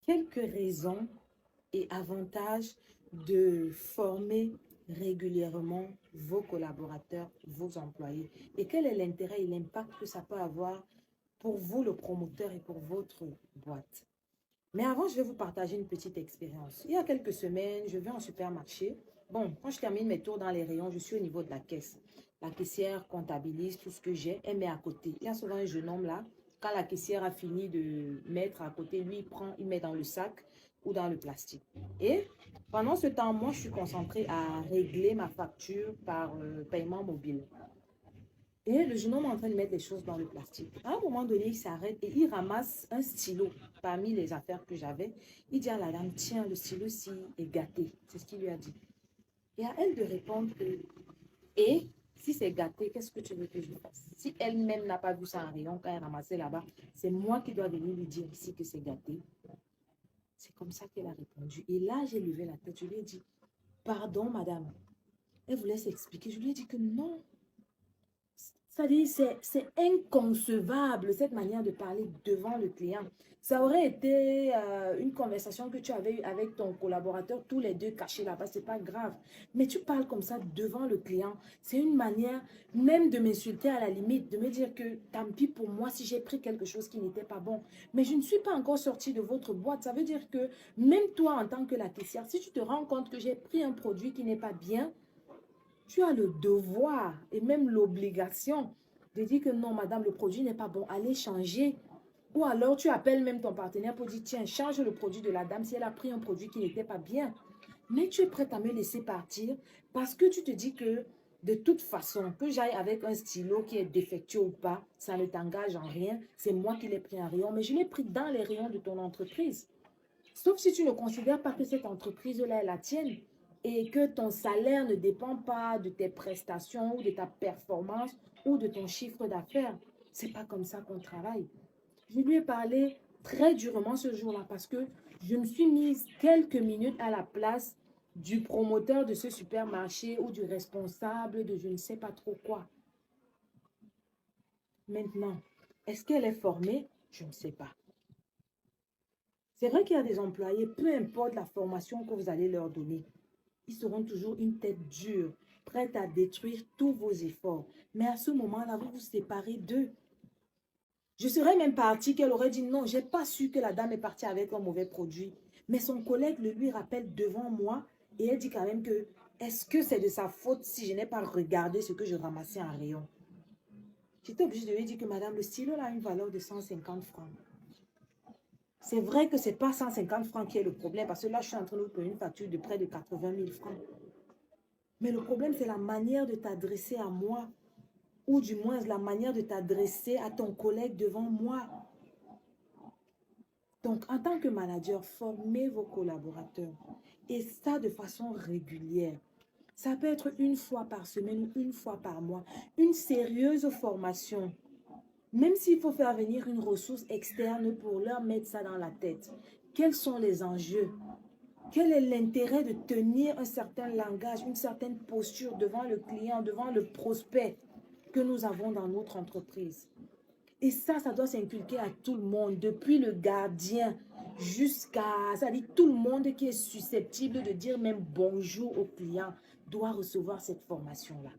quelques raisons et avantages de former régulièrement vos collaborateurs, vos employés. Et quel est l'intérêt et l'impact que ça peut avoir pour vous, le promoteur, et pour votre boîte. Mais avant, je vais vous partager une petite expérience. Il y a quelques semaines, je vais en supermarché. Bon, quand je termine mes tours dans les rayons, je suis au niveau de la caisse. La caissière comptabilise tout ce que j'ai, elle met à côté. Il y a souvent un jeune homme là. Quand la caissière a fini de mettre à côté, lui, il prend, il met dans le sac ou dans le plastique. Et pendant ce temps, moi, je suis concentrée à régler ma facture par paiement mobile. Et le jeune homme est en train de mettre les choses dans le plastique. À un moment donné, il s'arrête et il ramasse un stylo parmi les affaires que j'avais. Il dit à la dame, tiens, le stylo-ci est gâté. C'est ce qu'il lui a dit. Et à elle de répondre, et si c'est gâté, qu'est-ce que tu veux que je fasse? Si elle-même n'a pas vu ça en rayon quand elle ramassait là-bas, c'est moi qui dois venir lui dire ici que c'est gâté. C'est comme ça qu'elle a répondu. Et là, j'ai levé la tête. Je lui ai dit, pardon, madame. Elle voulait s'expliquer. Je lui ai dit que non. C'est-à-dire, c'est inconcevable cette manière de parler devant le client. Ça aurait été une conversation que tu avais eue avec ton collaborateur, tous les deux cachés là-bas, c'est pas grave. Mais tu parles comme ça devant le client. C'est une manière même de m'insulter à la limite, de me dire que tant pis pour moi si j'ai pris quelque chose qui n'était pas bon. Mais je ne suis pas encore sortie de votre boîte. Ça veut dire que même toi en tant que la caissière, si tu te rends compte que j'ai pris un produit qui n'est pas bien, tu as le devoir et même l'obligation de dire que non, madame, le produit n'est pas bon, allez changer. Ou alors tu appelles même ton partenaire pour dire, tiens, change le produit de la dame si elle a pris un produit qui n'était pas bien. Mais tu es prête à me laisser partir parce que tu te dis que de toute façon, que j'aille avec un stylo qui est défectueux ou pas, ça ne t'engage en rien. C'est moi qui l'ai pris en rayon, mais je l'ai pris dans les rayons de ton entreprise. Sauf si tu ne considères pas que cette entreprise-là est la tienne et que ton salaire ne dépend pas de tes prestations ou de ta performance ou de ton chiffre d'affaires. C'est pas comme ça qu'on travaille. Je lui ai parlé très durement ce jour-là parce que je me suis mise quelques minutes à la place du promoteur de ce supermarché ou du responsable de je ne sais pas trop quoi. Maintenant, est-ce qu'elle est formée? Je ne sais pas. C'est vrai qu'il y a des employés, peu importe la formation que vous allez leur donner, ils seront toujours une tête dure, prête à détruire tous vos efforts. Mais à ce moment-là, vous vous séparez d'eux. Je serais même partie qu'elle aurait dit non, j'ai pas su que la dame est partie avec un mauvais produit. Mais son collègue le lui rappelle devant moi et elle dit quand même que est-ce que c'est de sa faute si je n'ai pas regardé ce que je ramassais en rayon? J'étais obligée de lui dire que madame, le stylo a une valeur de 150 francs. C'est vrai que ce n'est pas 150 francs qui est le problème, parce que là, je suis en train de vous payer une facture de près de 80 000 francs. Mais le problème, c'est la manière de t'adresser à moi, ou du moins la manière de t'adresser à ton collègue devant moi. Donc, en tant que manager, formez vos collaborateurs, et ça de façon régulière. Ça peut être une fois par semaine ou une fois par mois. Une sérieuse formation. Même s'il faut faire venir une ressource externe pour leur mettre ça dans la tête. Quels sont les enjeux? Quel est l'intérêt de tenir un certain langage, une certaine posture devant le client, devant le prospect que nous avons dans notre entreprise? Et ça doit s'inculquer à tout le monde, depuis le gardien jusqu'à, c'est-à-dire tout le monde qui est susceptible de dire même bonjour au client doit recevoir cette formation-là.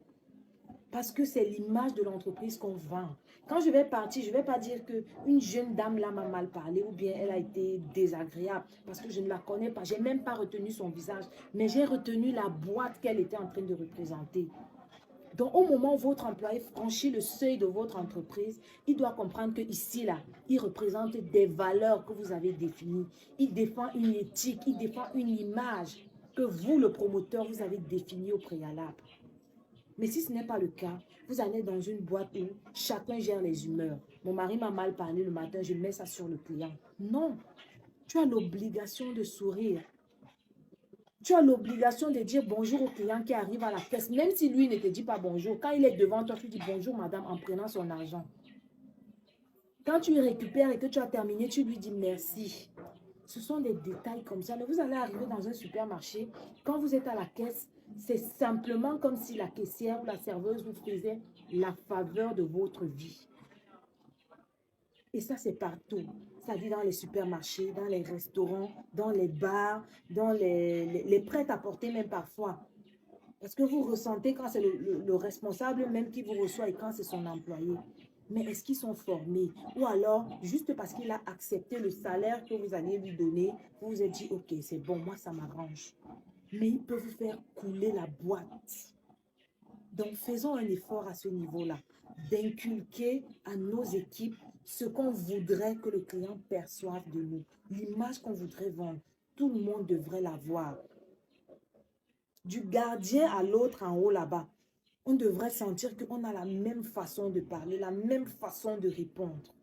Parce que c'est l'image de l'entreprise qu'on vend. Quand je vais partir, je ne vais pas dire qu'une jeune dame là m'a mal parlé ou bien elle a été désagréable parce que je ne la connais pas. Je n'ai même pas retenu son visage, mais j'ai retenu la boîte qu'elle était en train de représenter. Donc, au moment où votre employé franchit le seuil de votre entreprise, il doit comprendre que ici, là, il représente des valeurs que vous avez définies. Il défend une éthique, il défend une image que vous, le promoteur, vous avez définie au préalable. Mais si ce n'est pas le cas, vous allez dans une boîte où chacun gère les humeurs. Mon mari m'a mal parlé le matin, je mets ça sur le client. Non, tu as l'obligation de sourire. Tu as l'obligation de dire bonjour au client qui arrive à la caisse, même si lui ne te dit pas bonjour. Quand il est devant toi, tu dis bonjour madame en prenant son argent. Quand tu récupères et que tu as terminé, tu lui dis merci. Ce sont des détails comme ça. Mais vous allez arriver dans un supermarché, quand vous êtes à la caisse, c'est simplement comme si la caissière ou la serveuse vous faisait la faveur de votre vie. Et ça, c'est partout. c'est-à-dire dans les supermarchés, dans les restaurants, dans les bars, dans les prêt-à-porter même parfois. Parce que vous ressentez quand c'est le responsable même qui vous reçoit et quand c'est son employé. Mais est-ce qu'ils sont formés? Ou alors, juste parce qu'il a accepté le salaire que vous alliez lui donner, vous vous êtes dit, ok, c'est bon, moi ça m'arrange. Mais il peut vous faire couler la boîte. Donc, faisons un effort à ce niveau-là, d'inculquer à nos équipes ce qu'on voudrait que le client perçoive de nous, l'image qu'on voudrait vendre. Tout le monde devrait l'avoir. Du gardien à l'autre en haut là-bas, on devrait sentir qu'on a la même façon de parler, la même façon de répondre.